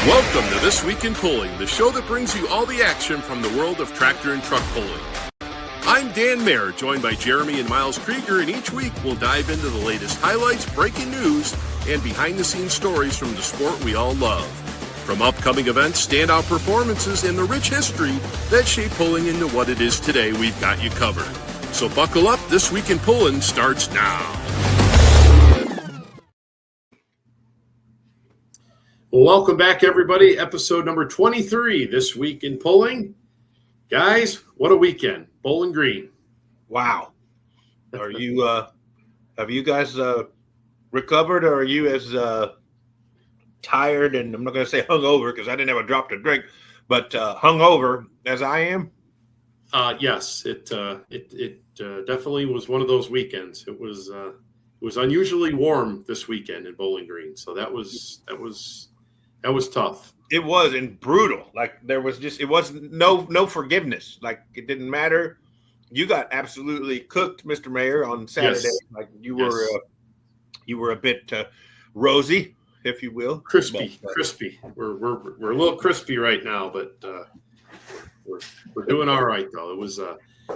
Welcome to This Week in Pulling, the show that brings you all the action from the world of tractor and truck pulling. I'm Dan Mayer, joined by Jeremy and Miles Krieger, and each week we'll dive into the latest highlights, breaking news, and behind-the-scenes stories from the sport we all love. From upcoming events, standout performances, and the rich history that shaped pulling into what it is today, we've got you covered. So buckle up, This Week in Pulling starts now. Welcome back, everybody. Episode number 23, This Week in Pulling. Guys, what a weekend. Bowling Green. Wow. Are you, have you guys recovered, or are you as tired, and I'm not going to say hungover because I didn't have a drop to drink, but hungover as I am? Yes, it definitely was one of those weekends. It was unusually warm this weekend in Bowling Green, so that was tough. It was, and brutal. Like it was no forgiveness. Like it didn't matter. You got absolutely cooked, Mr. Mayor, on Saturday. Yes. Like you were a bit rosy, if you will, crispy. We're a little crispy right now, but we're doing all right though. It was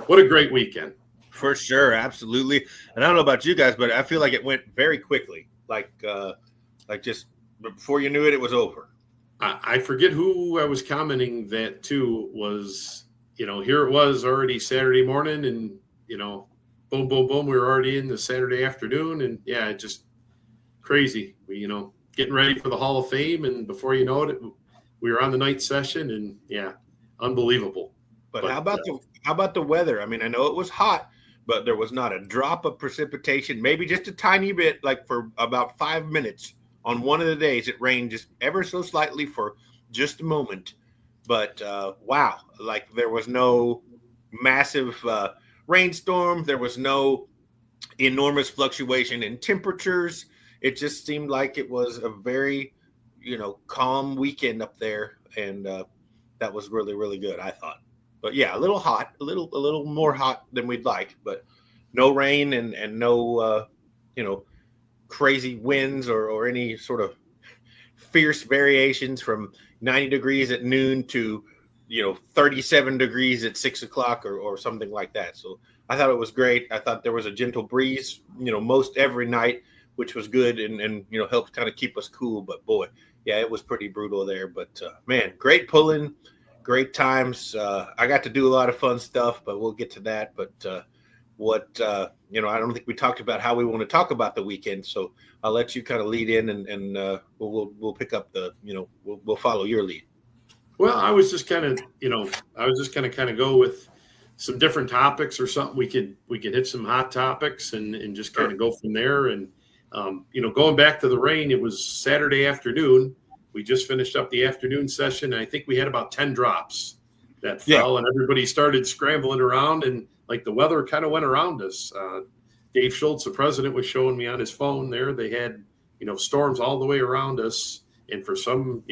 what a great weekend. For sure, absolutely. And I don't know about you guys, but I feel like it went very quickly. Like just before you knew it, it was over. I forget who I was commenting that to was, here it was already Saturday morning and, boom, boom, boom. We were already in the Saturday afternoon and yeah, just crazy. We, getting ready for the Hall of Fame. And before you know it, we were on the night session and yeah, unbelievable. But how about the weather? I mean, I know it was hot, but there was not a drop of precipitation, maybe just a tiny bit, like for about 5 minutes. On one of the days, it rained just ever so slightly for just a moment. But, wow, like there was no massive rainstorm. There was no enormous fluctuation in temperatures. It just seemed like it was a very, calm weekend up there. And that was really, really good, I thought. But, yeah, a little hot, a little more hot than we'd like. But no rain and no, crazy winds or any sort of fierce variations from 90 degrees at noon to 37 degrees at 6 o'clock or something like that. So I thought it was great. I thought there was a gentle breeze most every night, which was good and helped kind of keep us cool. But boy, yeah, it was pretty brutal there. But man, great pulling, great times. I got to do a lot of fun stuff, but we'll get to that. But I don't think we talked about how we want to talk about the weekend, so I'll let you kind of lead in and we'll pick up we'll follow your lead. Well, I was just kind of go with some different topics or something. We could hit some hot topics and just kind of go from there. And going back to the rain, it was Saturday afternoon. We just finished up the afternoon session. And I think we had about 10 drops that fell, and everybody started scrambling around and. Like the weather kind of went around us. Dave Schultz, the president, was showing me on his phone there. They had, storms all the way around us. And for some,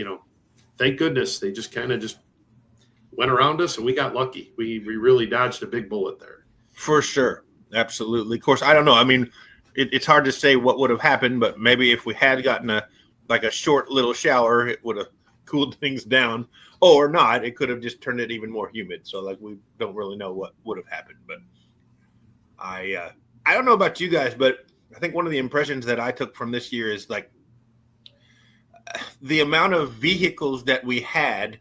thank goodness, they just kind of went around us and we got lucky. We really dodged a big bullet there. For sure. Absolutely. Of course, I don't know. I mean, it's hard to say what would have happened, but maybe if we had gotten a short little shower, it would have cooled things down. Or not, it could have just turned it even more humid. So, we don't really know what would have happened. But I don't know about you guys, but I think one of the impressions that I took from this year is, the amount of vehicles that we had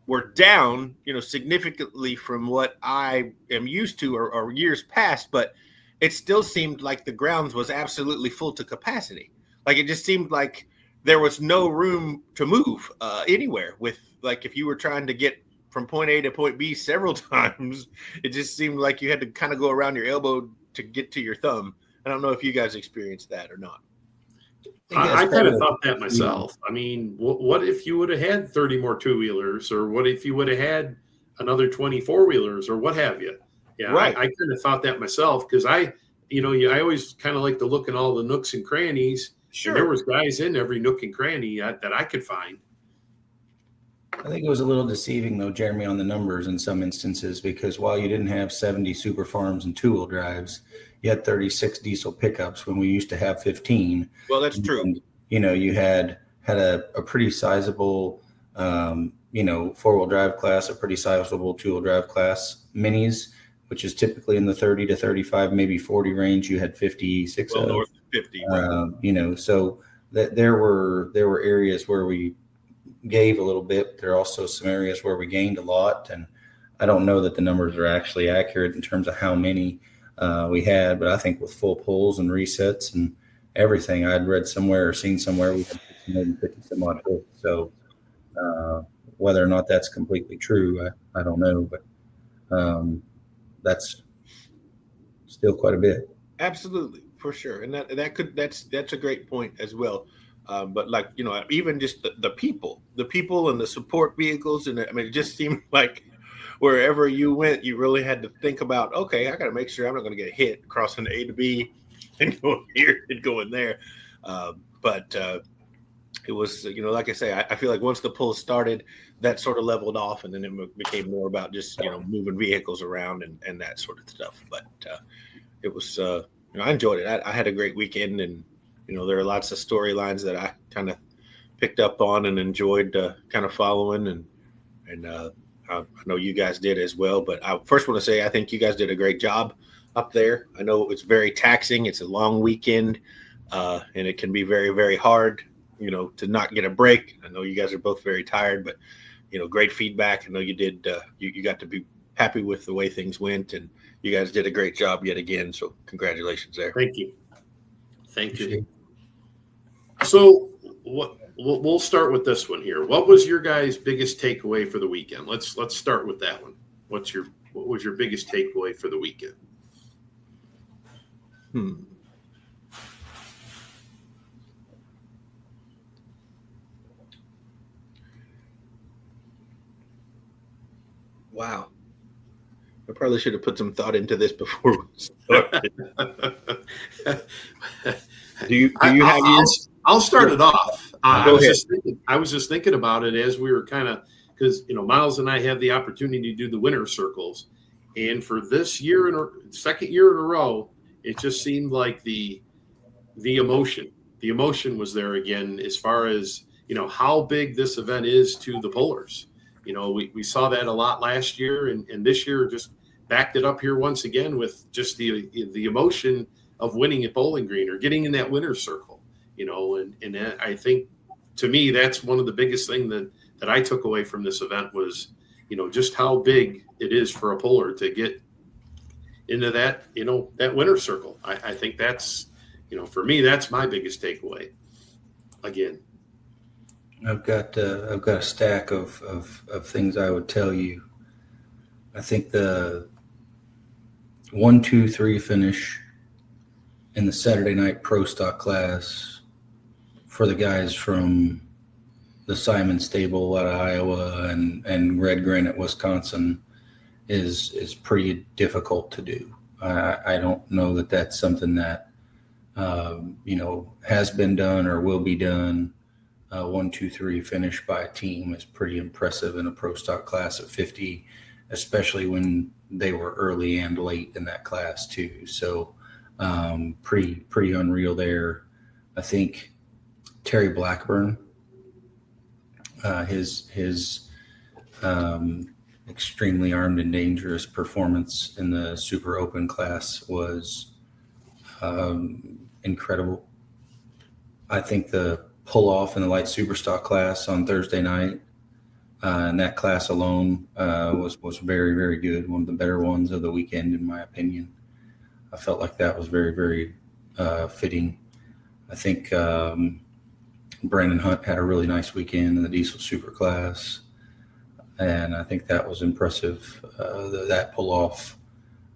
were down, significantly from what I am used to or years past. But it still seemed like the grounds was absolutely full to capacity. Like, it just seemed like there was no room to move anywhere with, if you were trying to get from point A to point B several times, it just seemed like you had to kind of go around your elbow to get to your thumb. I don't know if you guys experienced that or not. I kind of thought that myself. I mean, what if you would have had 30 more two-wheelers, or what if you would have had another 20 four-wheelers, or what have you? Yeah, right. I kind of thought that myself because I always kind of like to look in all the nooks and crannies. Sure. And there was guys in every nook and cranny that I could find. I think it was a little deceiving, though, Jeremy, on the numbers in some instances, because while you didn't have 70 super farms and two-wheel drives, you had 36 diesel pickups when we used to have 15. Well, that's true. And, you had a pretty sizable 4-wheel drive class, a pretty sizable 2-wheel drive class. Minis, which is typically in the 30 to 35, maybe 40 range, you had 56 well, of. north of 50. Right. So that there were areas where we gave a little bit. There are also some areas where we gained a lot, and I don't know that the numbers are actually accurate in terms of how many we had, but I think with full pulls and resets and everything, I'd read somewhere or seen somewhere we had 650 some odd pulls. So whether or not that's completely true, I don't know, but that's still quite a bit. Absolutely, for sure, and that's a great point as well. But like even just the people and the support vehicles, and I mean, it just seemed like wherever you went, you really had to think about, okay, I got to make sure I'm not going to get hit crossing A to B and going here and going there. But it was, like I say, I feel like once the pull started, that sort of leveled off, and then it became more about just moving vehicles around and that sort of stuff. But it was, I enjoyed it. I had a great weekend, and there are lots of storylines that I kind of picked up on and enjoyed kind of following, and I know you guys did as well. But I first want to say I think you guys did a great job up there. I know it's very taxing. It's a long weekend, and it can be very, very hard, to not get a break. I know you guys are both very tired, but great feedback. I know you did. You got to be happy with the way things went, and you guys did a great job yet again. So congratulations there. Thank you. So we'll start with this one here. What was your guys' biggest takeaway for the weekend? Let's start with that one. What was your biggest takeaway for the weekend? Wow. I probably should have put some thought into this before we started. Do you have yours? I'll start it off. I Go ahead. was just thinking about it as we were kind of, because Miles and I have the opportunity to do the winter circles, and for this year second year in a row, it just seemed like the emotion was there again, as far as how big this event is to the pullers. We saw that a lot last year, and this year just backed it up here once again with just the emotion of winning at Bowling Green or getting in that winner's circle. And I think, to me, that's one of the biggest thing that I took away from this event was, just how big it is for a puller to get into that, that winner's circle. I think that's, for me, that's my biggest takeaway. Again, I've got a stack of things I would tell you. I think the 1, 2, 3 finish in the Saturday night pro stock class for the guys from the Simon Stable out of Iowa and Red Granite, Wisconsin, is pretty difficult to do. I don't know that that's something that has been done or will be done. 1, 2, 3 finish by a team is pretty impressive in a pro stock class of 50, especially when they were early and late in that class too. So pretty unreal there. I think Terry Blackburn, his extremely armed and dangerous performance in the Super Open class was incredible. I think the pull off in the light Superstock class on Thursday night, and that class alone was very, very good. One of the better ones of the weekend, in my opinion. I felt like that was very, very fitting. I think Brandon Hunt had a really nice weekend in the Diesel Super class, and I think that was impressive, that pull off.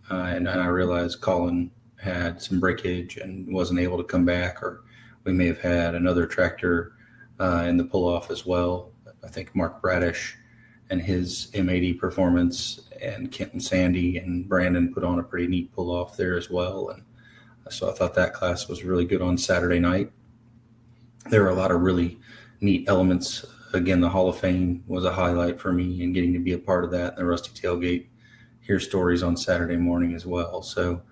And I realized Colin had some breakage and wasn't able to come back, or we may have had another tractor in the pull off as well. I think Mark Bradish and his M80 performance, and Kenton Sandy and Brandon put on a pretty neat pull off there as well. And so I thought that class was really good on Saturday night. There were a lot of really neat elements. Again, the Hall of Fame was a highlight for me, and getting to be a part of that, and the Rusty Tailgate, hear stories on Saturday morning as well. So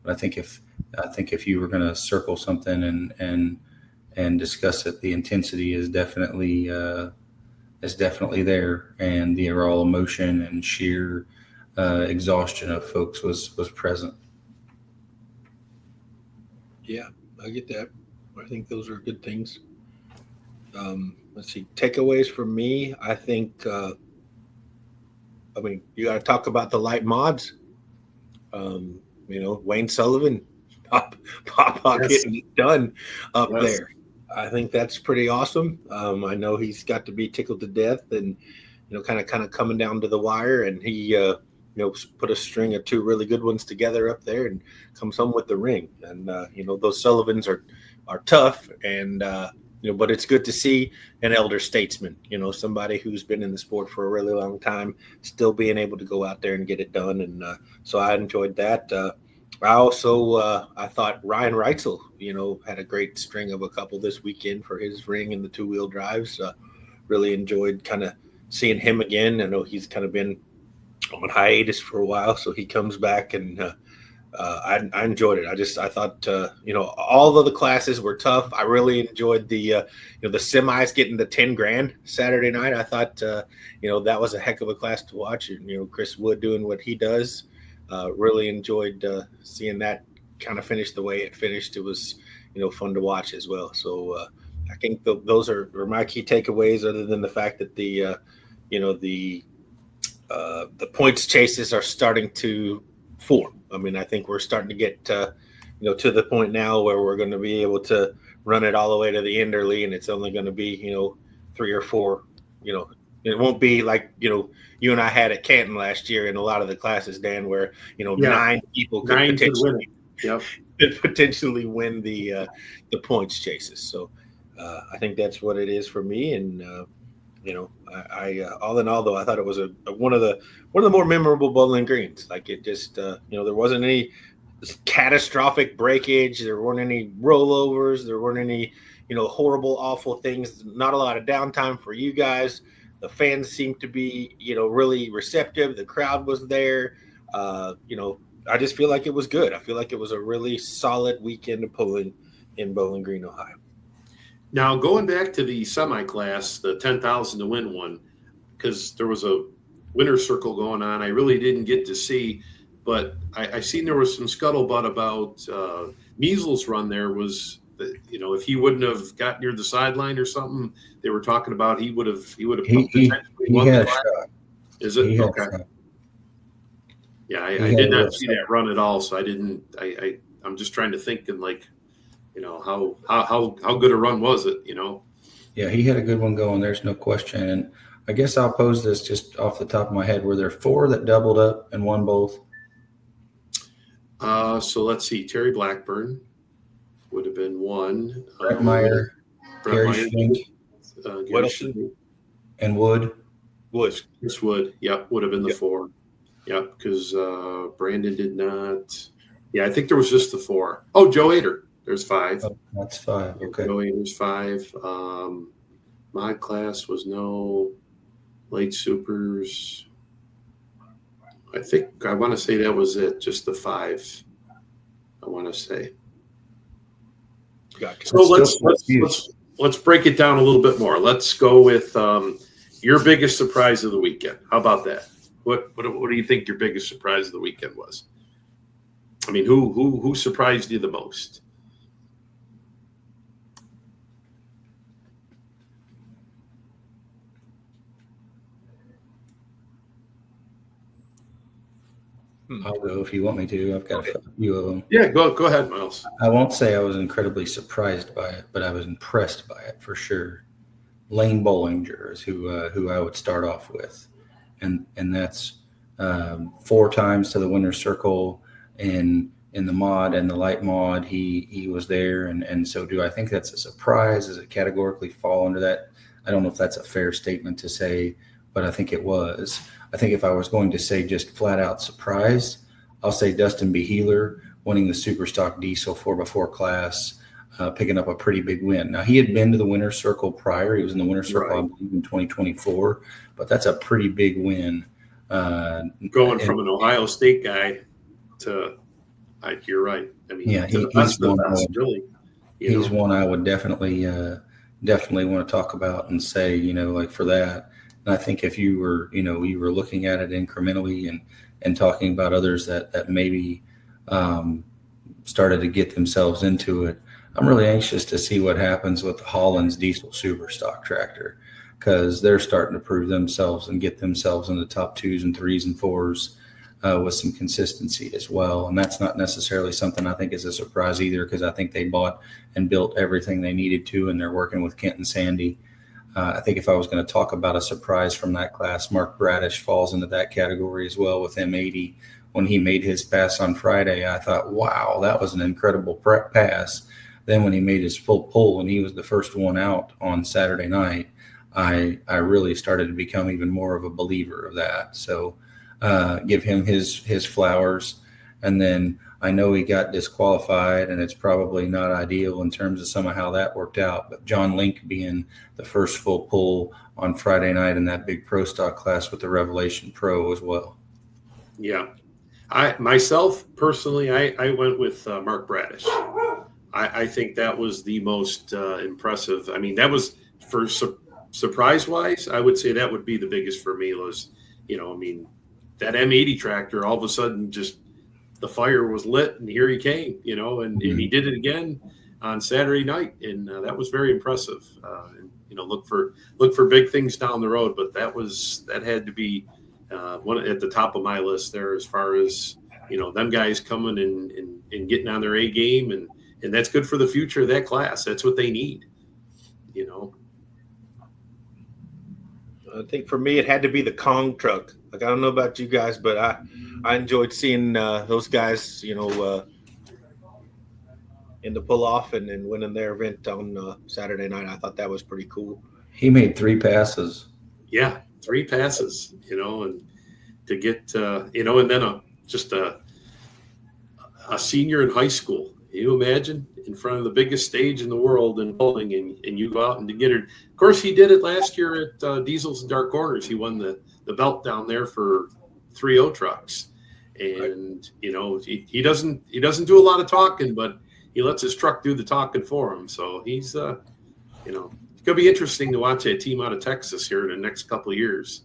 I think if you were going to circle something and discuss it, the intensity is definitely is definitely there, and the raw emotion and sheer exhaustion of folks was present. Yeah, I get that. I think those are good things. Let's see, takeaways from me. I think, you got to talk about the light mods. Wayne Sullivan, Pop getting it done up there. I think that's pretty awesome. I know he's got to be tickled to death, and kind of coming down to the wire, and he put a string of 2 really good ones together up there and comes home with the ring. And those Sullivans are tough, and but it's good to see an elder statesman, somebody who's been in the sport for a really long time, still being able to go out there and get it done. And so I enjoyed that. I also I thought Ryan Reitzel, had a great string of a couple this weekend for his ring and the 2-wheel drives. Really enjoyed kind of seeing him again. I know he's kind of been on hiatus for a while, so he comes back, and I enjoyed it. I thought all of the classes were tough. I really enjoyed the semis getting the 10 grand Saturday night. I thought that was a heck of a class to watch. And Chris Wood doing what he does. Really enjoyed seeing that kind of finish the way it finished. It was fun to watch as well. So I think those are my key takeaways, other than the fact that the points chases are starting to form. I think we're starting to get to the point now where we're going to be able to run it all the way to the Enderley, and it's only going to be 3 or 4. It won't be like you and I had at Canton last year in a lot of the classes, Dan, where 9 people could potentially win the points chases. So I think that's what it is for me. And I all in all, though, I thought it was one of the more memorable Bowling Greens. Like, it just there wasn't any catastrophic breakage, there weren't any rollovers, there weren't any horrible, awful things. Not a lot of downtime for you guys. The fans seemed to be really receptive. The crowd was there. I just feel like it was good. I feel like it was a really solid weekend of pulling in Bowling Green, Ohio. Now, going back to the semi-class, the 10,000 to win one, because there was a winner's circle going on, I really didn't get to see, but I seen there was some scuttlebutt about Measles' run there was, if he wouldn't have got near the sideline or something, they were talking about he would have potentially won the class. Is it? Okay. Yeah, I did not see that run at all, so I didn't. I'm just trying to think and how good a run was it? Yeah, he had a good one going. There's no question. And I guess I'll pose this just off the top of my head. Were there 4 that doubled up and won both? So let's see. Terry Blackburn would have been 1. Brett Meyer, Gary Schwink, and Wood. Chris Wood. Yep, would have been the 4. Yep, because Brandon did not. Yeah, I think there was just the 4. Oh, Joe Ader. There's 5. Oh, that's 5. Okay. Joe Ader's 5. Mod class was no late supers. I want to say that was it. Just the 5. I want to say. Gotcha. So let's break it down a little bit more. Let's go with your biggest surprise of the weekend. How about that? What do you think your biggest surprise of the weekend was? I mean, who surprised you the most? I'll go if you want me to. I've got a few of them. Yeah, go ahead, Miles. I won't say I was incredibly surprised by it, but I was impressed by it for sure. Lane Bollinger is who I would start off with, and that's 4 times to the winner's circle in the mod and the light mod. He was there, and so do I think that's a surprise? Does it categorically fall under that? I don't know if that's a fair statement to say, but I think it was. I think if I was going to say just flat out surprised, I'll say Dustin B. Healer winning the Superstock Diesel 4x4 class, picking up a pretty big win. Now, he had been to the winner's circle prior. He was in the winner's circle, I believe, in 2024, but that's a pretty big win. Going from an Ohio State guy to, you're right. I mean, yeah, he's one I would definitely definitely want to talk about and say, like for that. And I think if you were looking at it incrementally and talking about others that maybe started to get themselves into it, I'm really anxious to see what happens with the Holland's diesel superstock tractor, because they're starting to prove themselves and get themselves in the top 2s and 3s and 4s with some consistency as well. And that's not necessarily something I think is a surprise either, because I think they bought and built everything they needed to, and they're working with Kent and Sandy. I think if I was going to talk about a surprise from that class, Mark Bradish falls into that category as well with M80. When he made his pass on Friday, I thought, wow, that was an incredible pass. Then when he made his full pull and he was the first one out on Saturday night, I really started to become even more of a believer of that. So give him his flowers. And then I know he got disqualified, and it's probably not ideal in terms of some of how that worked out. But John Link being the first full pull on Friday night in that big pro stock class with the Revelation Pro as well. Yeah. Myself personally, I went with Mark Bradish. I think that was the most impressive. I mean, that was for surprise wise. I would say that would be the biggest for me was, that M80 tractor, all of a sudden just the fire was lit and here he came, and he did it again on Saturday night. And that was very impressive. And, look for big things down the road, but that had to be one at the top of my list there as far as, them guys coming and getting on their A game. And that's good for the future of that class. That's what they need, I think for me, it had to be the Kong truck. Like, I don't know about you guys, but I enjoyed seeing those guys, in the pull-off and then winning their event on Saturday night. I thought that was pretty cool. He made 3 passes. Yeah, 3 passes, and to get, and then just a senior in high school. You imagine in front of the biggest stage in the world in bowling, and you go out and to get it. Of course, he did it last year at Diesels and Dark Corners. He won the belt down there for 3.0 trucks, and he doesn't do a lot of talking, but he lets his truck do the talking for him. So he's it's gonna be interesting to watch that team out of Texas here in the next couple of years.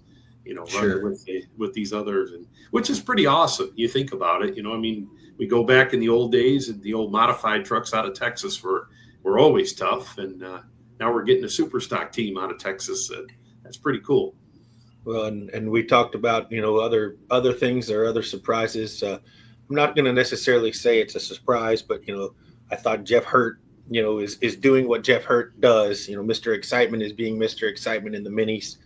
Sure. Running with these others, and which is pretty awesome. You think about it, we go back in the old days, and the old modified trucks out of Texas were always tough, and now we're getting a super stock team out of Texas. That's pretty cool. Well, and we talked about other things or other surprises. I'm not going to necessarily say it's a surprise, but I thought Jeff Hurt is doing what Jeff Hurt does. Mr. Excitement is being Mr. Excitement in the minis.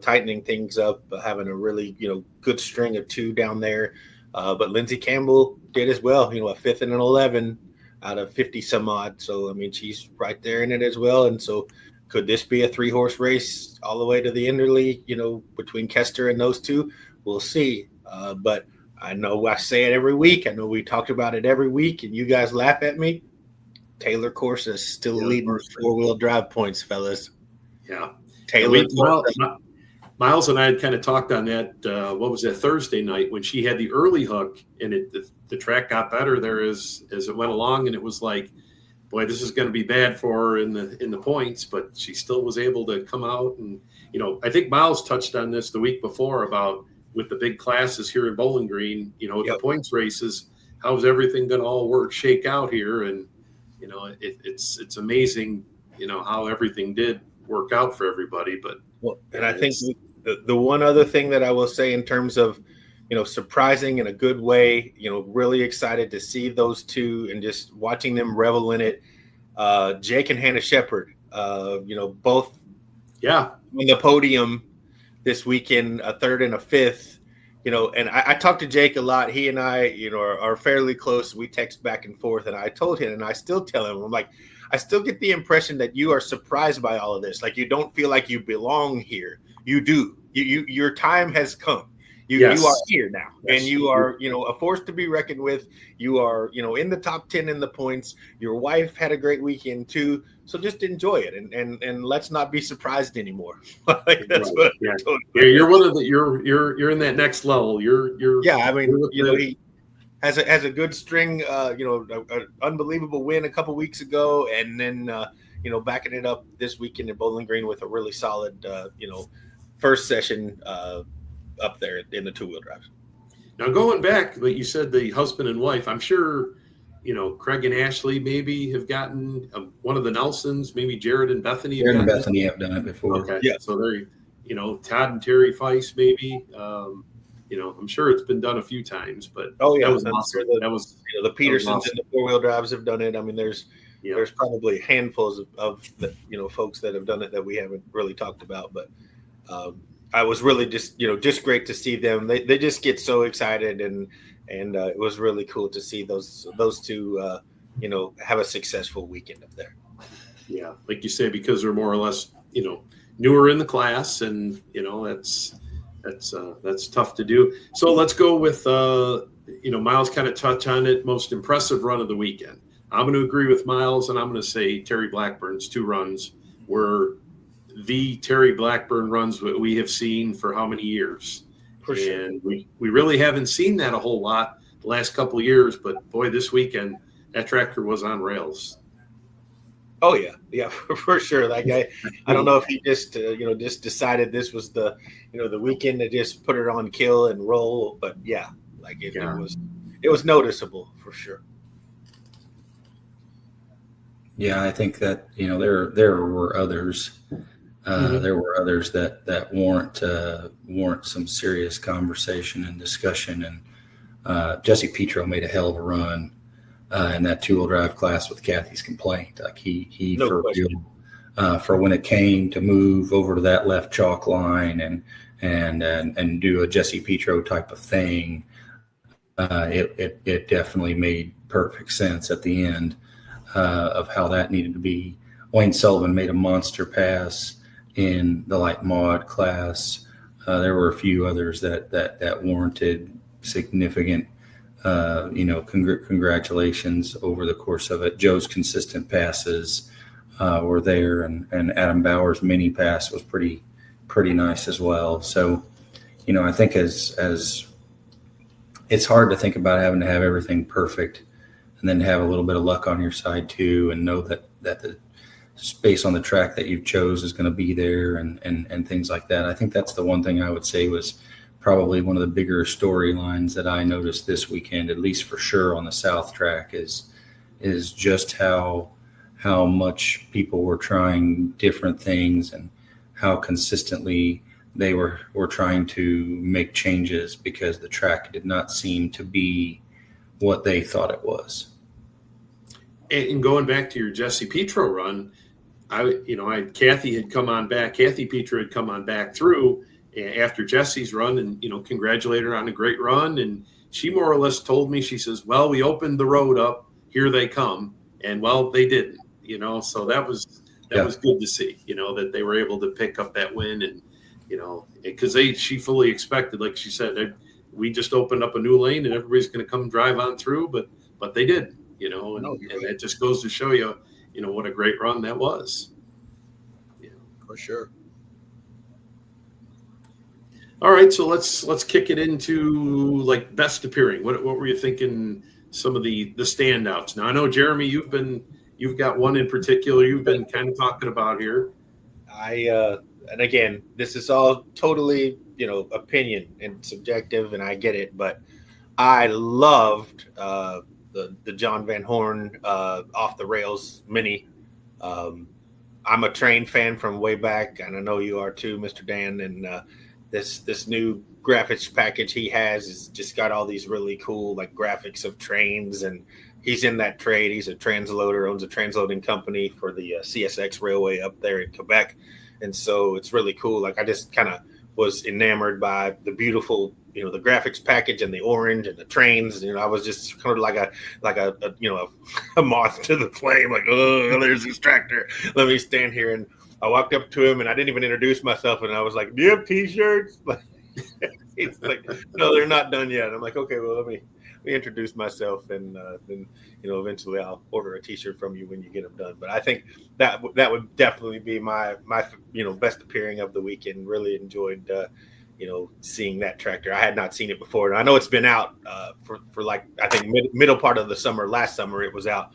Tightening things up, having a really good string of 2 down there. But Lindsey Campbell did as well. A 5th and an 11 out of 50 some odd. So I mean, she's right there in it as well. And so, could this be a 3-horse race all the way to the Enderley? Between Kester and those 2, we'll see. But I know I say it every week. I know we talked about it every week, and you guys laugh at me. Taylor Corsa is still leading 4-wheel drive points, fellas. Yeah, Taylor. Miles and I had kind of talked on that. What was that, Thursday night, when she had the early hook, and the track got better there as it went along, and it was like, boy, this is going to be bad for her in the points, but she still was able to come out. And I think Miles touched on this the week before about with the big classes here in Bowling Green. The points races, how's everything going to all shake out here? And it's amazing, how everything did work out for everybody. But and I think the one other thing that I will say in terms of, surprising in a good way, really excited to see those 2 and just watching them revel in it. Jake and Hannah Shepard, both on the podium this weekend, a 3rd and a 5th, and I talked to Jake a lot. He and I, are fairly close. We text back and forth, and I told him, and I still tell him, I'm like, I still get the impression that you are surprised by all of this. Like, you don't feel like you belong here. You do. Your time has come. You are here now, and you are, a force to be reckoned with. You are, in the top 10 in the points. Your wife had a great weekend too, so just enjoy it, and let's not be surprised anymore. That's what I told you. You're one of the you're in that next level. You're I mean, he has a good string. An unbelievable win a couple weeks ago, and then backing it up this weekend in Bowling Green with a really solid, first session up there in the two-wheel drives. Now, going back, like you said, the husband and wife, I'm sure, Craig and Ashley maybe have gotten one of the Nelsons, maybe Jared and Bethany. Jared and Bethany have done it before. Okay. Yeah. So they're, Todd and Terry Feist, maybe. I'm sure it's been done a few times, but that was awesome. That was the Petersons awesome. And the four-wheel drives have done it. I mean, there's probably handfuls of folks that have done it that we haven't really talked about, but I was really just great to see them. They just get so excited, and it was really cool to see those two have a successful weekend up there. Yeah, like you say, because they're more or less newer in the class, and that's tough to do. So let's go with Miles kind of touch on it. Most impressive run of the weekend. I'm going to agree with Miles, and I'm going to say Terry Blackburn's 2 runs were the Terry Blackburn runs that we have seen for how many years? For sure. And we really haven't seen that a whole lot the last couple of years, but boy, this weekend that tractor was on rails. Oh yeah, for sure. That guy, I don't know if he just decided this was the the weekend to just put it on kill and roll, but yeah, it was noticeable for sure. Yeah, I think that there were others. There were others that warrant some serious conversation and discussion. And Jesse Petro made a hell of a run in that 2-wheel drive class with Kathy's complaint. Like he for when it came to move over to that left chalk line and do a Jesse Petro type of thing, it definitely made perfect sense at the end of how that needed to be. Wayne Sullivan made a monster pass in the light mod class. There were a few others that warranted significant, congratulations over the course of it. Joe's consistent passes were there, and Adam Bauer's mini pass was pretty nice as well. So, I think as it's hard to think about having to have everything perfect, and then have a little bit of luck on your side too, and know that the space on the track that you've chose is going to be there and things like that. I think that's the one thing I would say was probably one of the bigger storylines that I noticed this weekend, at least for sure on the South track, is just how much people were trying different things and how consistently they were trying to make changes because the track did not seem to be what they thought it was. And going back to your Jesse Petro run, Kathy Petro had come on back through after Jesse's run and, congratulated her on a great run. And she more or less told me, she says, well, we opened the road up, here they come. And well, they didn't, so that was good to see, that they were able to pick up that win. And, because she fully expected, like she said, we just opened up a new lane and everybody's going to come drive on through, but they did, and that just goes to show you, what a great run that was. Yeah, for sure. All right, so let's kick it into like best appearing. What were you thinking? Some of the standouts. Now I know Jeremy, you've got one in particular you've been kind of talking about here. And again, this is all totally opinion and subjective, and I get it, but I loved the John Van Horn off the rails mini. I'm a train fan from way back, and I know you are too, Mr. Dan. And this new graphics package he has is just got all these really cool like graphics of trains, and he's in that trade. He's a transloader, owns a transloading company for the CSX Railway up there in Quebec, and so it's really cool. Like I just kind of was enamored by the beautiful, the graphics package and the orange and the trains. I was just kind of like a moth to the flame. Like, oh, there's this tractor. Let me stand here. And I walked up to him, and I didn't even introduce myself. And I was like, "Do you have T-shirts?" He's like, "No, they're not done yet." I'm like, "Okay, well, let me introduce myself, and then eventually I'll order a T-shirt from you when you get them done." But I think that would definitely be my best appearing of the weekend. Really enjoyed seeing that tractor. I had not seen it before, and I know it's been out for like I think middle part of the summer. Last summer it was out,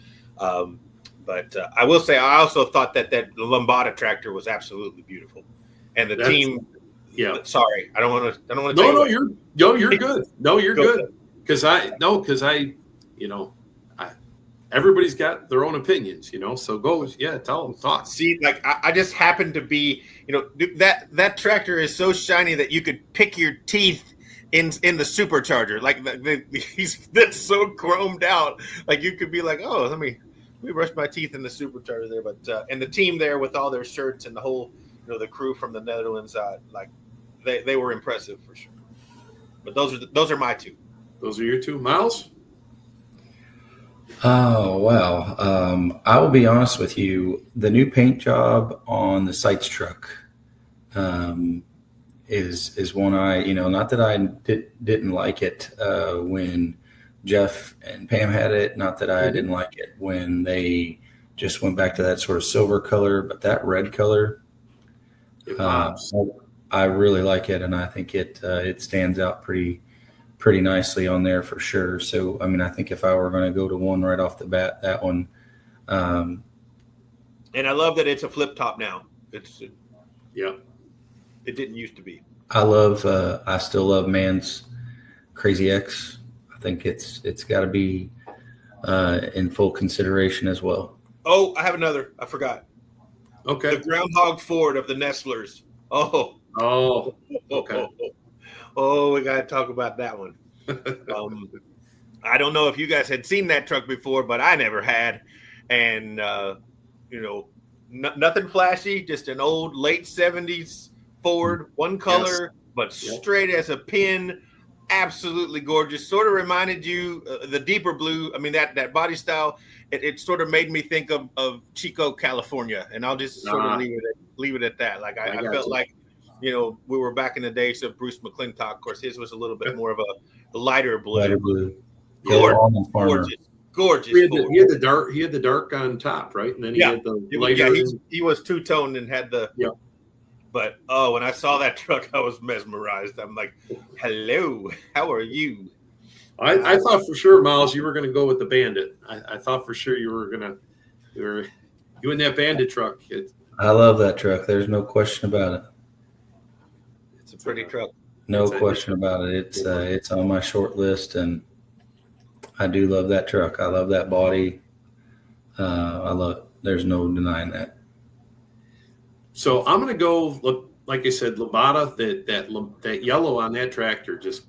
But I will say, I also thought that the Lambada tractor was absolutely beautiful, and the team. Yeah. Sorry, I don't want to. No, you're good. No, you're good. Because everybody's got their own opinions, so go, tell them, talk. See, like I just happened to be, that tractor is so shiny that you could pick your teeth in the supercharger. Like that's so chromed out. Like you could be like, oh, let me brush my teeth in the supercharger there. But and the team there with all their shirts and the whole, the crew from the Netherlands, like they were impressive for sure. But those are my two. Those are your two, Miles. Oh, wow. I will be honest with you. The new paint job on the Sites truck is one not that I didn't like it when Jeff and Pam had it, not that I didn't like it when they just went back to that sort of silver color, but that red color, I really like it, and I think it stands out pretty nicely on there for sure. So, I mean, I think if I were going to go to one right off the bat, that one. And I love that it's a flip top now. It didn't used to be. I still love Man's Crazy X. I think it's got to be in full consideration as well. Oh, I have another. I forgot. Okay. The Groundhog Ford of the Nestlers. Oh, okay. Oh, we got to talk about that one. I don't know if you guys had seen that truck before, but I never had. And, nothing flashy, just an old late 70s Ford, one color, but straight as a pin. Absolutely gorgeous. Sort of reminded you the deeper blue. I mean, that body style, it sort of made me think of Chico, California. And I'll just sort of leave it at that. Like I felt like, we were back in the days of Bruce McClintock. Of course, his was a little bit more of a lighter blue. Lighter blue. Gorgeous. He had the dark on top, right? And then he had the lighter. Yeah, he was two-toned and had the. Yeah. But when I saw that truck, I was mesmerized. I'm like, "Hello, how are you?" I thought for sure, Miles, you were going to go with the Bandit. I thought for sure you were in that Bandit truck. I love that truck. There's no question about it. It's a pretty truck. No question about it. It's on my short list, and I do love that truck. I love that body. I love it. There's no denying that. So I'm going to go, look, like I said, Lambada, that yellow on that tractor, just,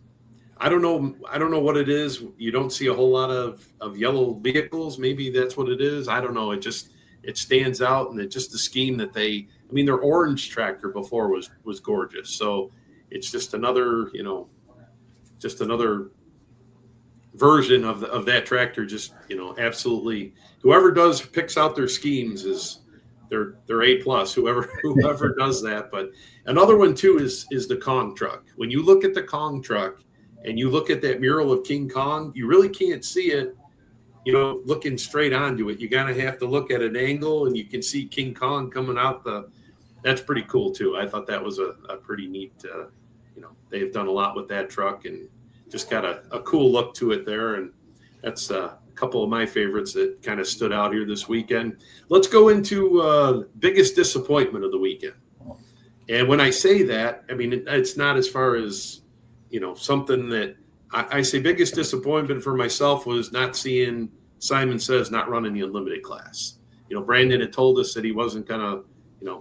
I don't know what it is. You don't see a whole lot of yellow vehicles. Maybe that's what it is. I don't know. It stands out, and the scheme that their orange tractor before was gorgeous. So it's just another, another version of that tractor. Just, absolutely, whoever picks out their schemes is they're A+, whoever does that. But another one too is the Kong truck. When you look at the Kong truck and you look at that mural of King Kong, you really can't see it, looking straight onto it. You gotta have to look at an angle, and you can see King Kong coming out that's pretty cool too. I thought that was a pretty neat, they've done a lot with that truck and just got a cool look to it there. And that's a couple of my favorites that kind of stood out here this weekend. Let's go into biggest disappointment of the weekend. And when I say that, I mean, it's not as far as, something that I say biggest disappointment for myself was not seeing Simon Says not running the unlimited class. Brandon had told us that he wasn't going to,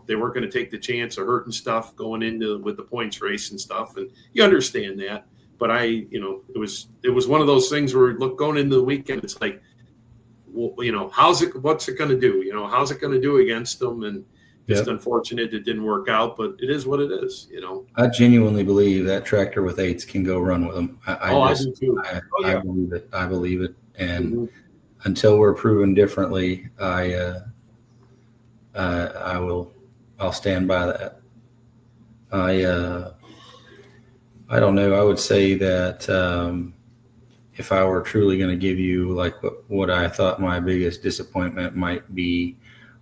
they weren't going to take the chance of hurting stuff going into with the points race and stuff. And you understand that. But it was one of those things where going into the weekend, it's like, well, what's it going to do? How's it going to do against them? And just unfortunate it didn't work out, but it is what it is, I genuinely believe that tractor with 8s can go run with them. I do too. I believe it. I believe it. And until we're proven differently, I'll stand by that. I don't know. I would say that if I were truly going to give you like what I thought my biggest disappointment might be,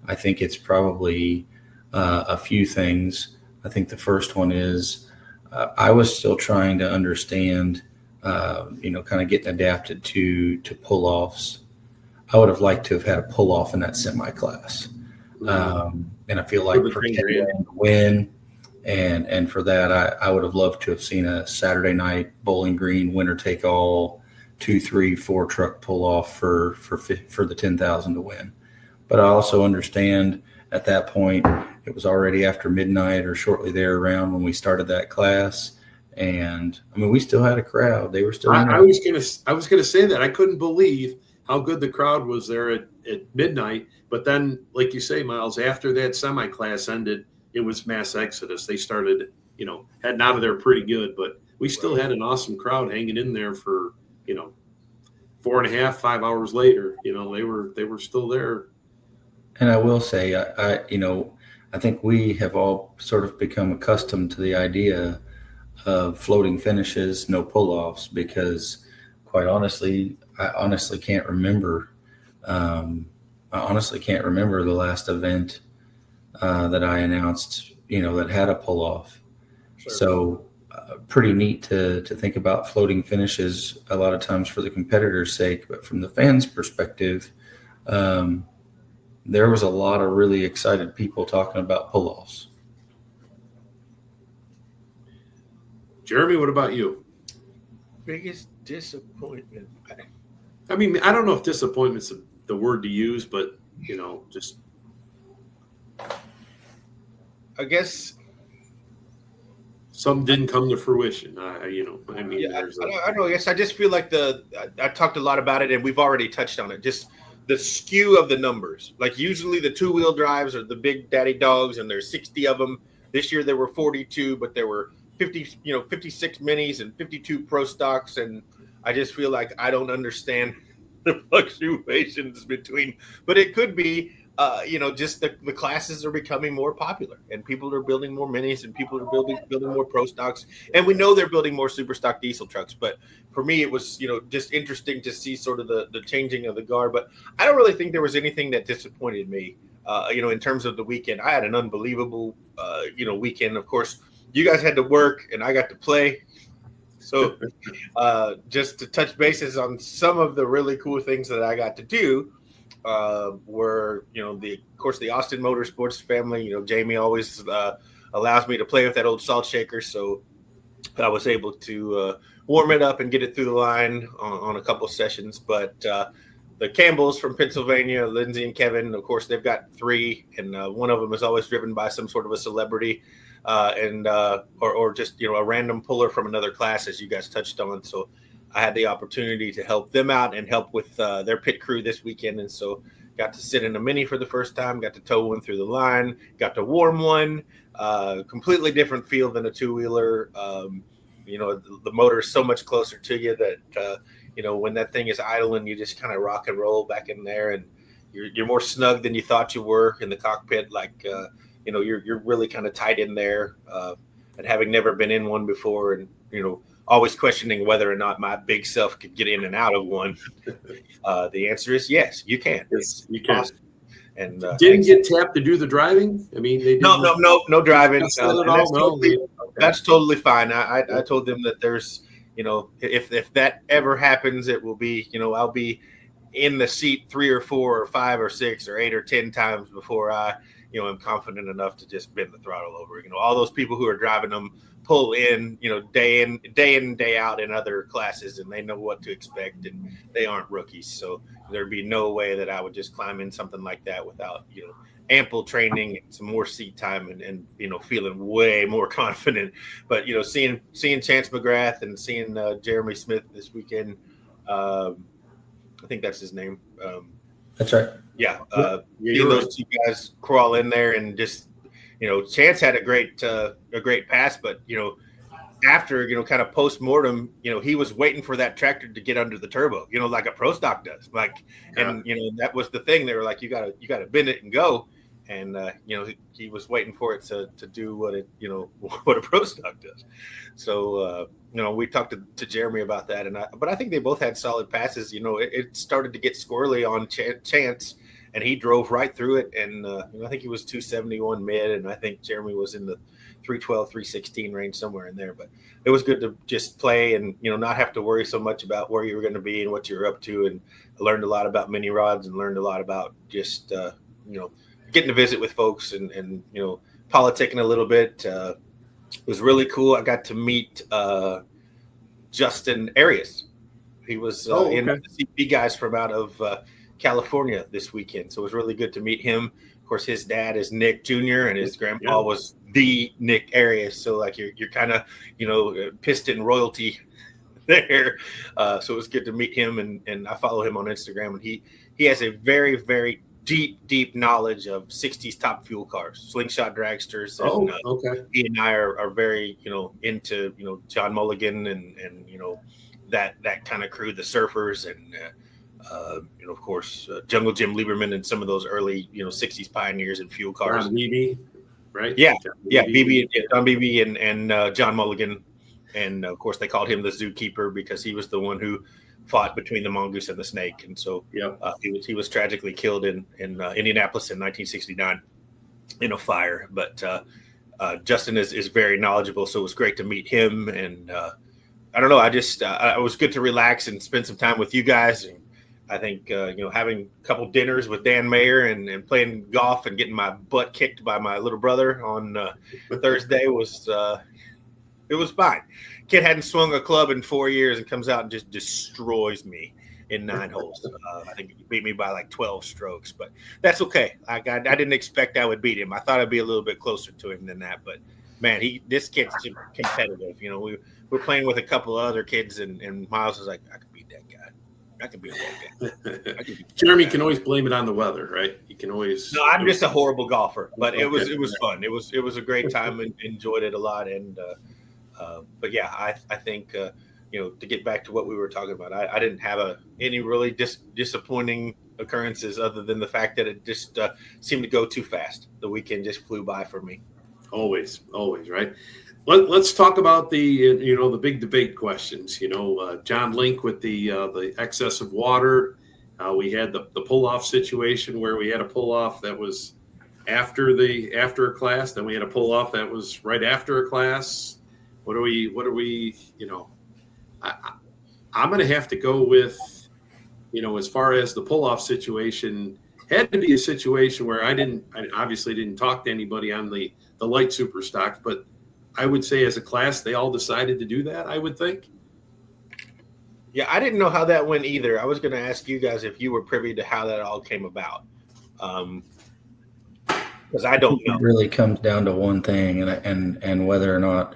I think it's probably a few things. I think the first one is I was still trying to understand, kind of getting adapted to pull-offs. I would have liked to have had a pull off in that semi class. And I feel like for Ken to win and for that, I would have loved to have seen a Saturday night Bowling Green winner take all 2, 3, 4 truck pull off for the 10,000 to win. But I also understand at that point it was already after midnight or shortly there around when we started that class. And I mean, we still had a crowd. They were still. I was gonna say that I couldn't believe how good the crowd was there at midnight. But then, like you say, Miles, after that semi class ended, it was mass exodus. They started, heading out of there pretty good. But we still had an awesome crowd hanging in there for 4.5, 5 hours later. They were still there. And I will say, I think we have all sort of become accustomed to the idea of floating finishes, no pull-offs, because quite honestly, I honestly can't remember. I honestly can't remember the last event that I announced, that had a pull-off. Sure. So pretty neat to think about floating finishes a lot of times for the competitor's sake, but from the fans' perspective, there was a lot of really excited people talking about pull-offs. Jeremy, what about you? Biggest disappointment. I mean, I don't know if disappointment's the word to use, but just. I guess some didn't come to fruition. I don't know. I guess I just feel like I talked a lot about it, and we've already touched on it. Just the skew of the numbers. Like usually the 2-wheel drives are the big daddy dogs, and there's 60 of them. This year there were 42, but there were 56 minis and 52 pro stocks, and I just feel like I don't understand the fluctuations between. But it could be, just the classes are becoming more popular, and people are building more minis, and people are building more pro stocks, and we know they're building more super stock diesel trucks. But for me, it was just interesting to see sort of the changing of the guard. But I don't really think there was anything that disappointed me. In terms of the weekend, I had an unbelievable weekend. Of course, you guys had to work, and I got to play. So just to touch bases on some of the really cool things that I got to do. Were the Austin Motorsports family. Jamie always allows me to play with that old salt shaker, so I was able to warm it up and get it through the line on a couple sessions. But the Campbells from Pennsylvania, Lindsay and Kevin, of course, they've got 3, and one of them is always driven by some sort of a celebrity or just a random puller from another class, as you guys touched on. So I had the opportunity to help them out and help with their pit crew this weekend. And so got to sit in a mini for the first time, got to tow one through the line, got to warm one, completely different feel than a 2-wheeler. The motor is so much closer to you that, when that thing is idling, you just kind of rock and roll back in there, and you're more snug than you thought you were in the cockpit. Like, you're really kind of tight in there, and having never been in one before, and, always questioning whether or not my big self could get in and out of one. The answer is yes, you can. Yes, you can. Awesome. And didn't get tapped to do the driving. I mean, they no driving. That's totally fine. I told them that there's, if that ever happens, it will be, I'll be in the seat 3 or 4 or 5 or 6 or 8 or 10 times before I, am confident enough to just bend the throttle over. All those people who are driving them pull in, day in and day out in other classes, and they know what to expect, and they aren't rookies. So there'd be no way that I would just climb in something like that without, ample training and some more seat time and feeling way more confident. But, seeing Chance McGrath and seeing Jeremy Smith this weekend, I think that's his name. That's right. Yeah. Seeing those 2 guys crawl in there and just, Chance had a great pass, but, after, kind of post-mortem, he was waiting for that tractor to get under the turbo, like a pro stock does. Like, yeah. And, that was the thing. They were like, you gotta bend it and go. And, he was waiting for it to do what it, what a pro stock does. So, we talked to Jeremy about that, but I think they both had solid passes. It started to get squirrely on Chance, and he drove right through it. And I think he was 271 mid, and I think Jeremy was in the 312, 316 range, somewhere in there. But it was good to just play and, not have to worry so much about where you were going to be and what you were up to. And I learned a lot about mini rods and learned a lot about just, getting to visit with folks and politicking a little bit. It was really cool. I got to meet Justin Arias. He was in the CP guys from out of California this weekend. So it was really good to meet him. Of course, his dad is Nick Jr. and his grandpa was the Nick Arias. So like you're kind of, Piston royalty there. So it was good to meet him. And I follow him on Instagram, and he has a very, very deep knowledge of 60s top fuel cars, slingshot dragsters. And, he and I are very, into, John Mulligan and that kind of crew, the Surfers and, of course, Jungle Jim Lieberman and some of those early, 60s pioneers in fuel cars. John Beebe, right? Yeah. Beebe, John Beebe and John Mulligan. And, of course, they called him the Zookeeper because he was the one who fought between the mongoose and the snake. And so he was tragically killed in Indianapolis in 1969 in a fire. But Justin is very knowledgeable, so it was great to meet him. And I don't know, I just it was good to relax and spend some time with you guys. And I think having a couple dinners with Dan Mayer and playing golf and getting my butt kicked by my little brother on Thursday was it was fine. Kid hadn't swung a club in 4 years and comes out and just destroys me in 9 holes. I think he beat me by like 12 strokes, but that's okay. I didn't expect I would beat him. I thought I'd be a little bit closer to him than that, but man, this kid's competitive. We're playing with a couple of other kids, and Miles was like, I could beat that guy. I could beat that guy. Jeremy can always blame it on the weather, right? You can always. No, I'm just a horrible golfer, but it was fun. It was a great time and enjoyed it a lot. And but yeah, I think to get back to what we were talking about, I didn't have any really disappointing occurrences other than the fact that it just seemed to go too fast. The weekend just flew by for me. Always, right? Let's talk about the big debate questions. John Link with the excess of water. We had the pull-off situation where we had a pull-off that was after a class. Then we had a pull-off that was right after a class. What are we? I'm going to have to go with, as far as the pull-off situation, had to be a situation where I obviously didn't talk to anybody on the light super stocks, but I would say as a class, they all decided to do that, I would think. Yeah, I didn't know how that went either. I was going to ask you guys if you were privy to how that all came about. Because I don't know. It really comes down to one thing, and whether or not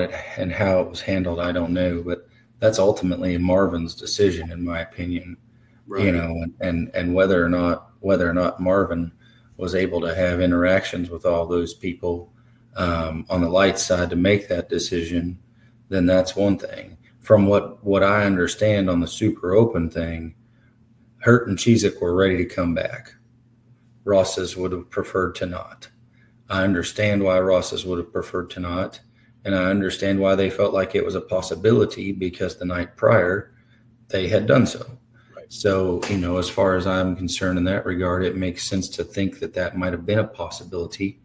it and how it was handled, I don't know. But that's ultimately Marvin's decision, in my opinion. Right. And whether or not Marvin was able to have interactions with all those people on the light side to make that decision, then that's one thing. From what I understand on the super open thing, Hurt and Cheezick were ready to come back. Ross's would have preferred to not. I understand why Ross's would have preferred to not, and I understand why they felt like it was a possibility because the night prior they had done so. Right. So, as far as I'm concerned in that regard, it makes sense to think that might have been a possibility.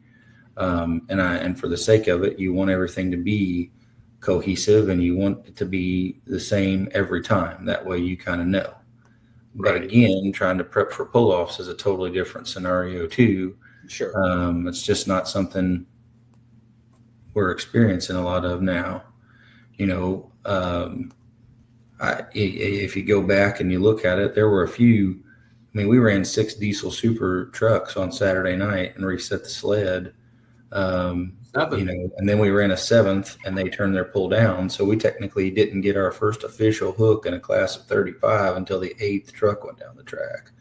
And for the sake of it, you want everything to be cohesive and you want it to be the same every time. That way you kind of know. But again, trying to prep for pull-offs is a totally different scenario too. Sure. It's just not something we're experiencing a lot of now. If you go back and you look at it, there were a few. We ran 6 diesel super trucks on Saturday night and reset the sled. And then we ran a 7th and they turned their pull down. So we technically didn't get our first official hook in a class of 35 until the 8th truck went down the track.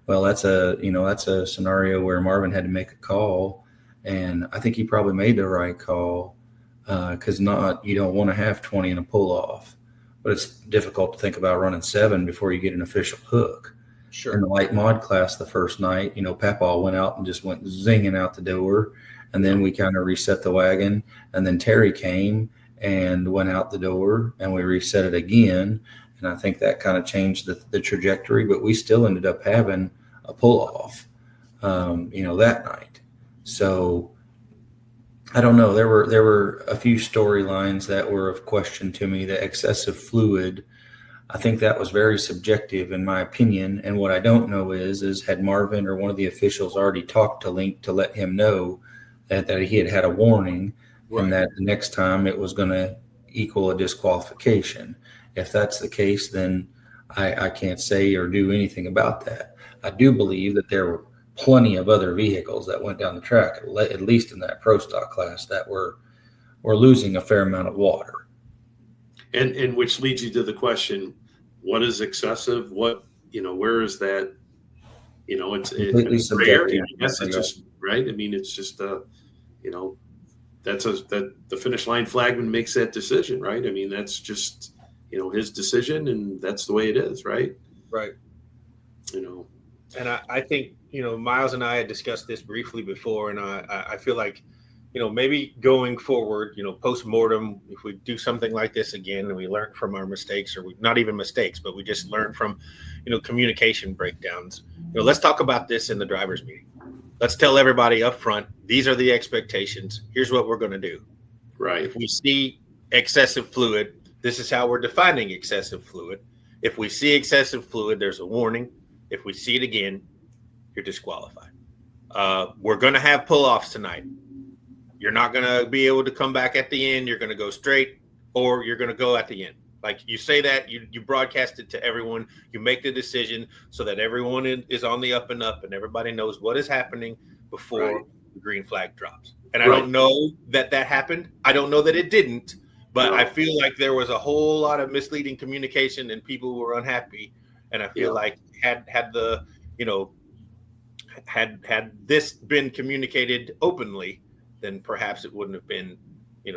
Well, that's a scenario where Marvin had to make a call, and I think he probably made the right call because you don't want to have 20 in a pull off, but it's difficult to think about running 7 before you get an official hook. Sure. In the light mod class the first night, Papaw went out and just went zinging out the door. And then we kind of reset the wagon. And then Terry came and went out the door and we reset it again. And I think that kind of changed the trajectory, but we still ended up having a pull off, that night. So I don't know. There were a few storylines that were of question to me. The excessive fluid, I think that was very subjective in my opinion. And what I don't know is had Marvin or one of the officials already talked to Link to let him know that he had a warning, and that the next time it was going to equal a disqualification. If that's the case, then I can't say or do anything about that. I do believe that there were plenty of other vehicles that went down the track, at least in that pro stock class, that were losing a fair amount of water. And which leads you to the question, what is excessive? What, where is that? It's Completely subjective. I guess it's just right. I mean, it's just that the finish line flagman makes that decision, right? I mean, that's just his decision, and that's the way it is, right? Right. And I think Miles and I had discussed this briefly before, and I feel like maybe going forward, post-mortem, if we do something like this again and we learn from our mistakes, or not even mistakes, but we just learn from communication breakdowns, let's talk about this in the drivers meeting. Let's tell everybody up front, these are the expectations. Here's what we're going to do. Right. If we see excessive fluid, this is how we're defining excessive fluid. If we see excessive fluid, there's a warning. If we see it again, you're disqualified. We're going to have pull-offs tonight. You're not going to be able to come back at the end. You're going to go straight, or you're going to go at the end. Like you say that, you broadcast it to everyone. You make the decision so that everyone is on the up and up, and everybody knows what is happening before the green flag drops. And I don't know that happened. I don't know that it didn't, but I feel like there was a whole lot of misleading communication and people who were unhappy. And I feel like had this been communicated openly, then perhaps it wouldn't have been,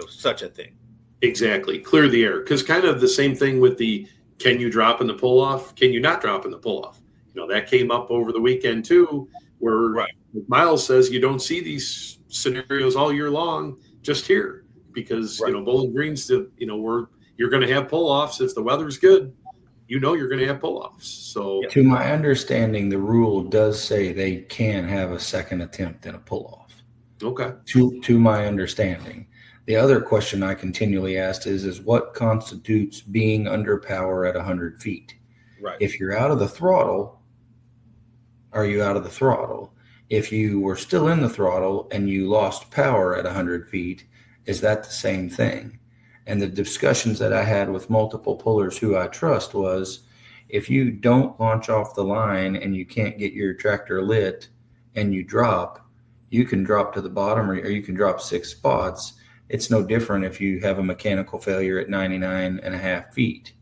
such a thing. Exactly. Clear the air. Because kind of the same thing with the, can you drop in the pull-off? Can you not drop in the pull-off? That came up over the weekend too, where Miles says you don't see these scenarios all year long, just here. Because, Bowling Green's, you're going to have pull-offs if the weather's good. You're going to have pull-offs. So, to my understanding, the rule does say they can have a second attempt in a pull-off. Okay. To my understanding. The other question I continually asked is what constitutes being under power at 100 feet? Right. If you're out of the throttle, are you out of the throttle? If you were still in the throttle and you lost power at 100 feet, is that the same thing? And the discussions that I had with multiple pullers who I trust was, if you don't launch off the line and you can't get your tractor lit and you drop, you can drop to the bottom or you can drop 6 spots. It's no different if you have a mechanical failure at 99.5 feet.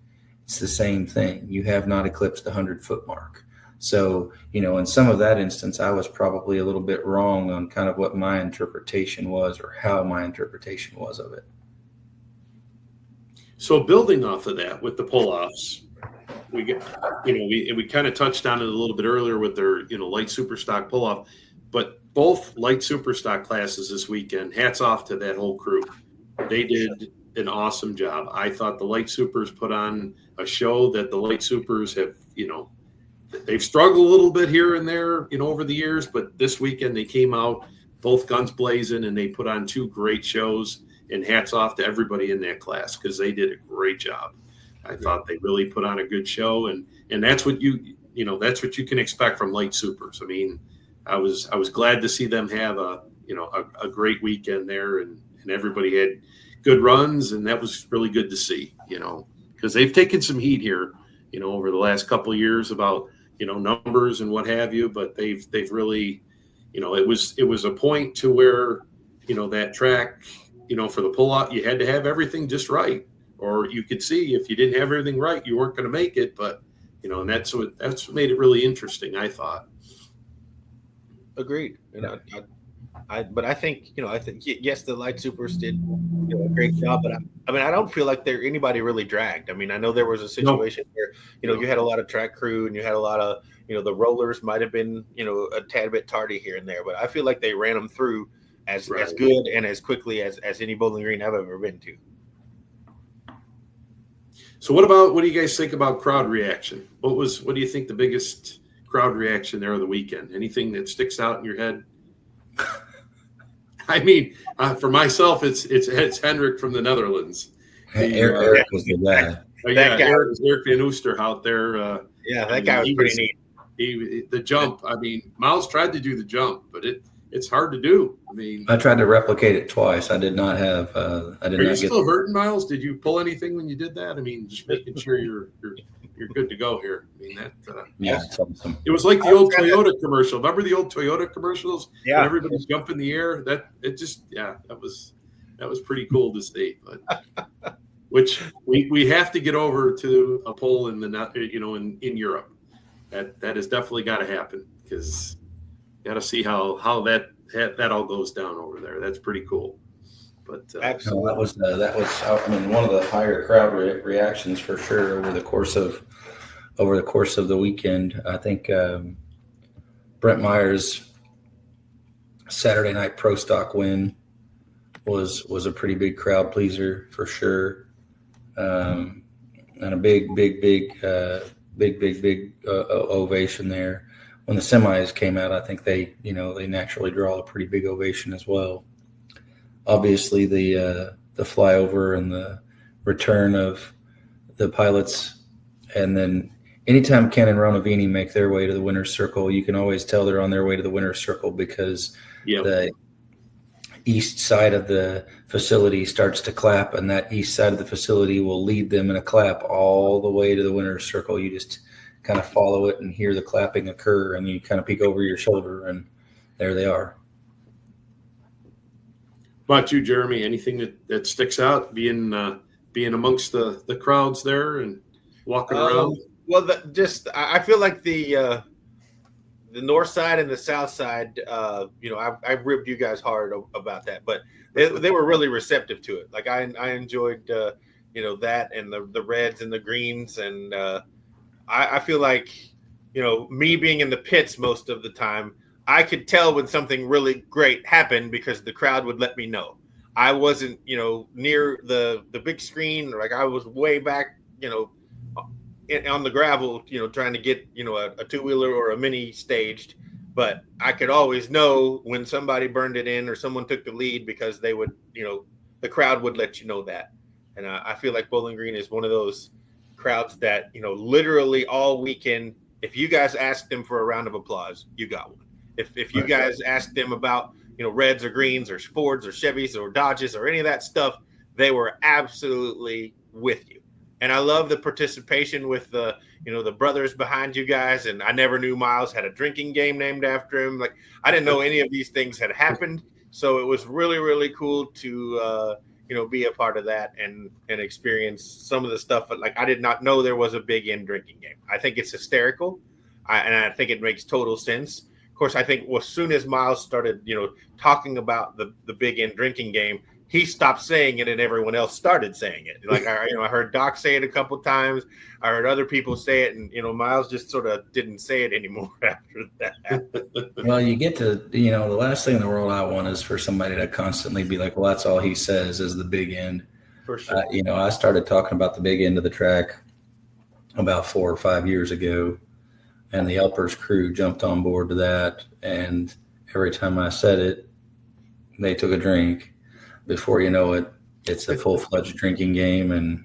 It's the same thing. You have not eclipsed the 100-foot mark. So, in some of that instance, I was probably a little bit wrong on kind of what my interpretation was or how my interpretation was of it. So building off of that with the pull-offs, we get, we kind of touched on it a little bit earlier with their, light super stock pull-off, but both light super stock classes this weekend, hats off to that whole crew. They did an awesome job. I thought the light supers put on a show that the light supers have, they've struggled a little bit here and there, over the years, but this weekend they came out both guns blazing and they put on 2 great shows, and hats off to everybody in that class because they did a great job. I thought they really put on a good show, and that's what that's what you can expect from light supers. I mean, I was glad to see them have a great weekend there, and everybody had good runs, and that was really good to see, because they've taken some heat here, over the last couple of years about, numbers and what have you, but they've really, it was a point to where, that track, for the pull-out, you had to have everything just right, or you could see if you didn't have everything right, you weren't going to make it, but, and that's what made it really interesting, I thought. Agreed. But I think yes, the light supers did a great job, but I don't feel like anybody really dragged. I mean, I know there was a situation where you had a lot of track crew and you had a lot of the rollers might have been a tad bit tardy here and there, but I feel like they ran them through as good and as quickly as any Bowling Green I've ever been to. So what do you guys think about crowd reaction? What do you think the biggest crowd reaction there of the weekend? Anything that sticks out in your head? I mean, for myself, it's Hendrik from the Netherlands. Eric was the guy. That guy Eric Van Oosterhout there. That guy was pretty neat. The jump. I mean, Miles tried to do the jump, but it's hard to do. I mean, I tried to replicate it twice. I did not have. Are you still hurting, Miles? Did you pull anything when you did that? I mean, just making sure you're good to go here. I mean that. Yeah, it's awesome. It was like the old Toyota commercial. Remember the old Toyota commercials? Yeah. When everybody's jumping in the air. That was pretty cool to see. But which we have to get over to a pole in in Europe. That has definitely got to happen, because you got to see how that all goes down over there. That's pretty cool. But absolutely, that was I mean, one of the higher crowd reactions for sure over the course of the weekend. I think Brent Meyer's Saturday night pro stock win was a pretty big crowd pleaser for sure, and a big ovation there. When the semis came out, I think they naturally draw a pretty big ovation as well. Obviously, the flyover and the return of the pilots, and then anytime Ken and Ronavini make their way to the winner's circle, you can always tell they're on their way to the winner's circle, because the east side of the facility starts to clap, and that east side of the facility will lead them in a clap all the way to the winner's circle. You just kind of follow it and hear the clapping occur, and you kind of peek over your shoulder, and there they are. How about you, Jeremy? Anything that sticks out being amongst the crowds there and walking around? Well, I feel like the north side and the south side, I've ribbed you guys hard about that, but they were really receptive to it. Like I enjoyed, that, and the reds and the greens. And I feel like, me being in the pits most of the time, I could tell when something really great happened, because the crowd would let me know. I wasn't, near the big screen. Like I was way back, on the gravel, trying to get, a two-wheeler or a mini staged. But I could always know when somebody burned it in or someone took the lead, because they would, the crowd would let you know that. And I feel like Bowling Green is one of those crowds that, literally all weekend, if you guys asked them for a round of applause, you got one. If you guys asked them about, reds or greens or Fords or Chevys or Dodges or any of that stuff, they were absolutely with you. And I love the participation with the brothers behind you guys. And I never knew Miles had a drinking game named after him. Like, I didn't know any of these things had happened. So it was really, really cool to, be a part of that and experience some of the stuff. But like, I did not know there was a big end drinking game. I think it's hysterical. And I think it makes total sense. Of course, I think as soon as Miles started, talking about the big end drinking game, he stopped saying it and everyone else started saying it. Like, I heard Doc say it a couple of times. I heard other people say it, and, Miles just sort of didn't say it anymore after that. Well, you get to, the last thing in the world I want is for somebody to constantly be like, well, that's all he says is the big end. For sure. I started talking about the big end of the track about 4 or 5 years ago, and the Elpers crew jumped on board to that. And every time I said it, they took a drink. Before you know it, it's a full-fledged drinking game, and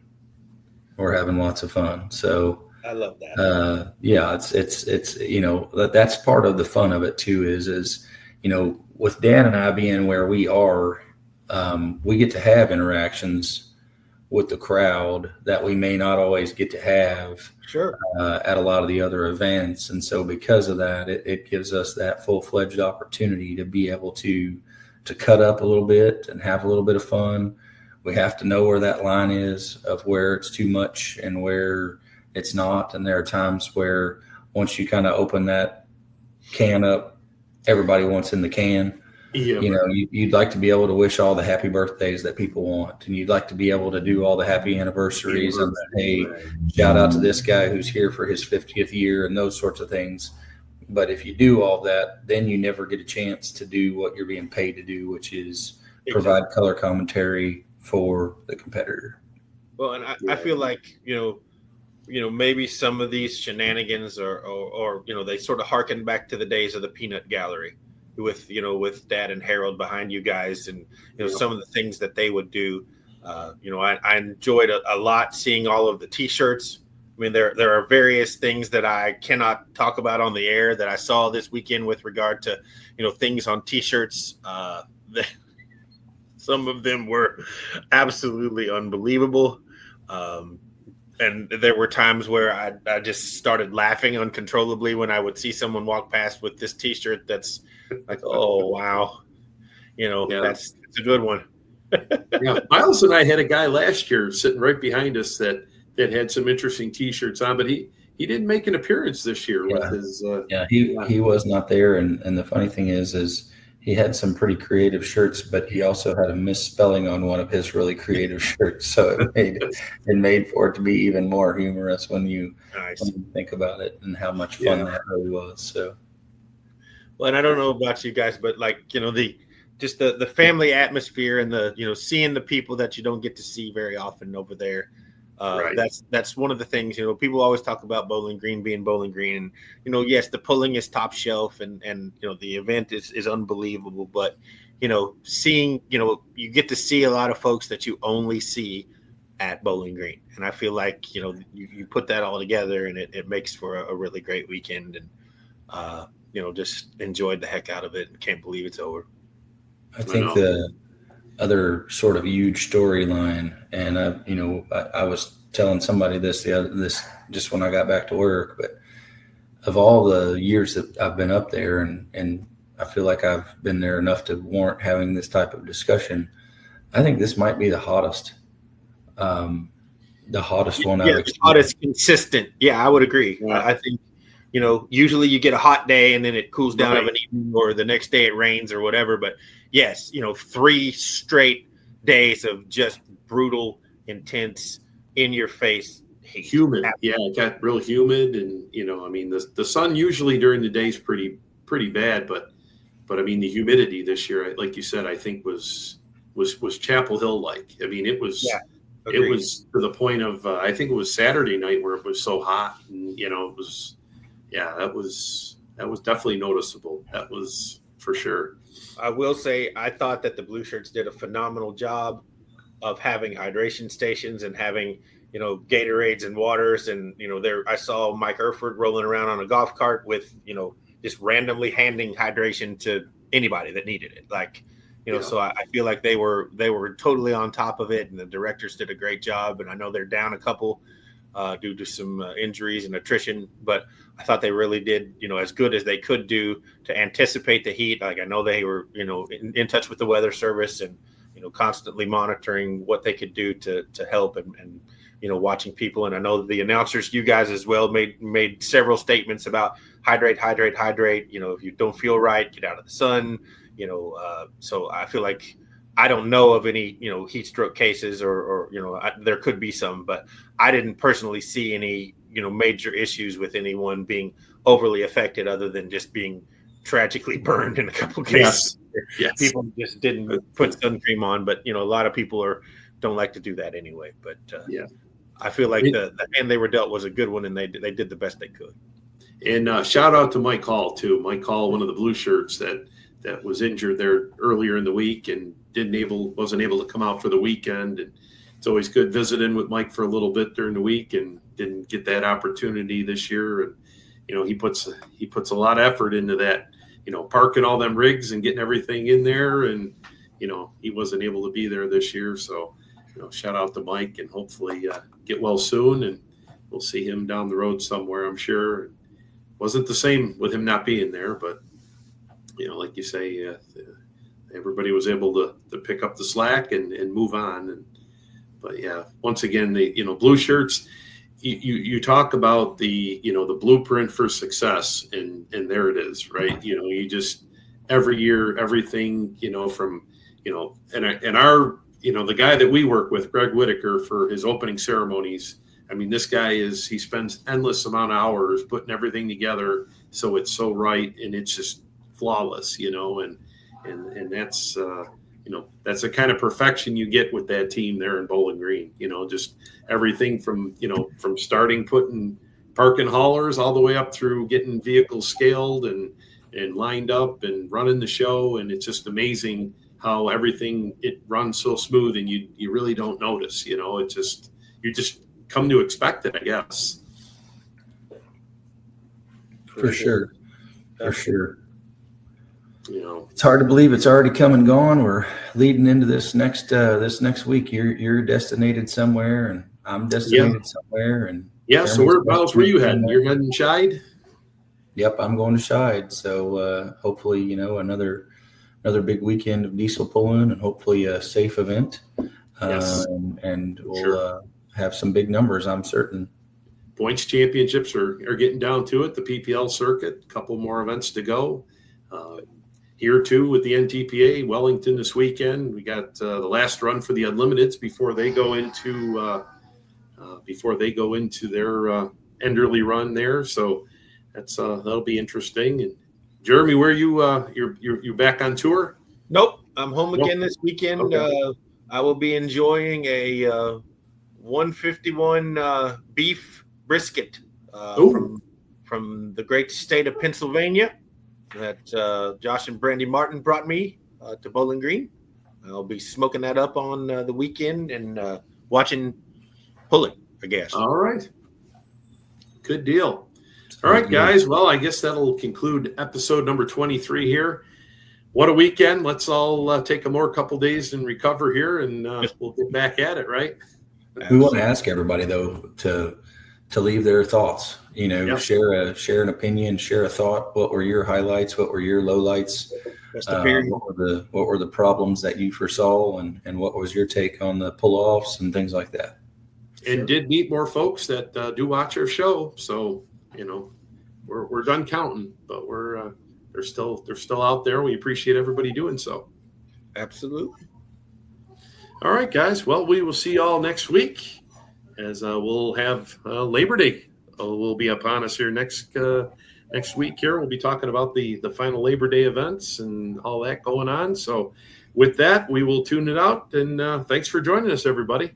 we're having lots of fun. So I love that. It's that's part of the fun of it too. Is with Dan and I being where we are, we get to have interactions with the crowd that we may not always get to have at a lot of the other events. And so because of that, it gives us that full-fledged opportunity to be able to cut up a little bit and have a little bit of fun. We have to know where that line is of where it's too much and where it's not. And there are times where once you kind of open that can up, everybody wants in the can. Yeah. You'd like to be able to wish all the happy birthdays that people want, and you'd like to be able to do all the happy anniversaries and hey, shout out to this guy who's here for his 50th year and those sorts of things. But if you do all that, then you never get a chance to do what you're being paid to do, which is provide color commentary for the competitor. Well, and I feel like, maybe some of these shenanigans or they sort of harken back to the days of the peanut gallery. with with Dad and Harold behind you guys, and some of the things that they would do. I enjoyed a lot seeing all of the T-shirts. I mean, there are various things that I cannot talk about on the air that I saw this weekend with regard to things on T-shirts. Some of them were absolutely unbelievable. And there were times where I just started laughing uncontrollably when I would see someone walk past with this T-shirt that's like, oh, wow. That's a good one. Yeah, Miles and I had a guy last year sitting right behind us that had some interesting T-shirts on, but he didn't make an appearance this year with his. He was not there, and the funny thing is he had some pretty creative shirts, but he also had a misspelling on one of his really creative shirts, so it made for it to be even more humorous when you think about it and how much fun that really was. So, well, and I don't know about you guys, but the family atmosphere and the seeing the people that you don't get to see very often over there. That's one of the things, people always talk about Bowling Green being Bowling Green, and yes, the pulling is top shelf and the event is unbelievable, but seeing you get to see a lot of folks that you only see at Bowling Green, and I feel like you put that all together and it makes for a really great weekend, and just enjoyed the heck out of it and can't believe it's over. I think the other sort of huge storyline, and I was telling somebody this just when I got back to work, but of all the years that I've been up there, and I feel like I've been there enough to warrant having this type of discussion, I think this might be the hottest one. The hottest consistent. Yeah, I would agree. Yeah. I think usually you get a hot day and then it cools down of an evening, or the next day it rains or whatever. But yes, 3 straight days of just brutal, intense, in your face heat. Humid. Yeah, it got real humid, and the sun usually during the day is pretty bad, but I mean the humidity this year, like you said, I think was Chapel Hill like. I mean it was. Yeah. It was to the point of I think it was Saturday night where it was so hot, and it was. Yeah, that was definitely noticeable. That was for sure. I will say I thought that the Blue Shirts did a phenomenal job of having hydration stations and having Gatorades and waters, and I saw Mike Erford rolling around on a golf cart with just randomly handing hydration to anybody that needed it. So I feel like they were totally on top of it, and the directors did a great job. And I know they're down a couple due to some injuries and attrition, but I thought they really did, as good as they could do to anticipate the heat. Like I know they were, in touch with the weather service and, constantly monitoring what they could do to help and watching people. And I know the announcers, you guys as well, made several statements about hydrate. If you don't feel right, get out of the sun. So I feel like I don't know of any, heat stroke cases or there could be some, but I didn't personally see any, major issues with anyone being overly affected other than just being tragically burned in a couple of cases. Yes. People just didn't put sun cream on, but, a lot of people don't like to do that anyway. But I feel like the hand they were dealt was a good one, and they did the best they could. And shout out to Mike Hall too. Mike Hall, one of the Blue Shirts that was injured there earlier in the week and wasn't able to come out for the weekend. And it's always good visiting with Mike for a little bit during the week, and didn't get that opportunity this year. And he puts a lot of effort into that, parking all them rigs and getting everything in there. And he wasn't able to be there this year, so shout out to Mike, and hopefully get well soon, and we'll see him down the road somewhere, I'm sure. Wasn't the same with him not being there, but like you say, everybody was able to pick up the slack and move on. But once again, the Blue Shirts, you talk about the the blueprint for success, and there it is, right? You just every year, everything from and our the guy that we work with, Greg Whitaker, for his opening ceremonies. I mean, this guy he spends endless amount of hours putting everything together so it's so right and it's just flawless, and that's that's the kind of perfection you get with that team there in Bowling Green. Just everything from from starting putting parking haulers all the way up through getting vehicles scaled and and lined up and running the show. And it's just amazing how it runs so smooth, and you really don't notice, you just come to expect it, I guess. For sure. It's hard to believe it's already come and gone. We're leading into this next week. You're destinated somewhere, and I'm destinated somewhere. And so where you heading? You're heading Scheid? Yep, I'm going to Scheid. So hopefully, another big weekend of diesel pulling, and hopefully a safe event. Yes. And we'll have some big numbers, I'm certain. Points championships are getting down to it. The PPL circuit, a couple more events to go. Here too with the NTPA, Wellington this weekend. We got the last run for the Unlimiteds before they go into their Enderley run there. So that'll be interesting. And Jeremy, where you're back on tour? Nope, I'm home again this weekend. Okay. I will be enjoying a 151 beef brisket from the great state of Pennsylvania that Josh and Brandy Martin brought me to Bowling Green. I'll be smoking that up on the weekend and watching pulling, I guess. All right. Good deal. All right, guys. Well, I guess that'll conclude episode number 23 here. What a weekend. Let's all take a couple days and recover here, and we'll get back at it, right? We want to ask everybody, though, to leave their thoughts, share an opinion, share a thought. What were your highlights? What were your lowlights? What were the problems that you foresaw, and what was your take on the pull-offs and things like that? And did meet more folks that do watch our show. So, we're done counting, but they're still out there. We appreciate everybody doing so. Absolutely. All right, guys. Well, we will see you all next week, as we'll have Labor Day will be upon us here next week. Here we'll be talking about the final Labor Day events and all that going on. So with that, we will tune it out, and thanks for joining us, everybody.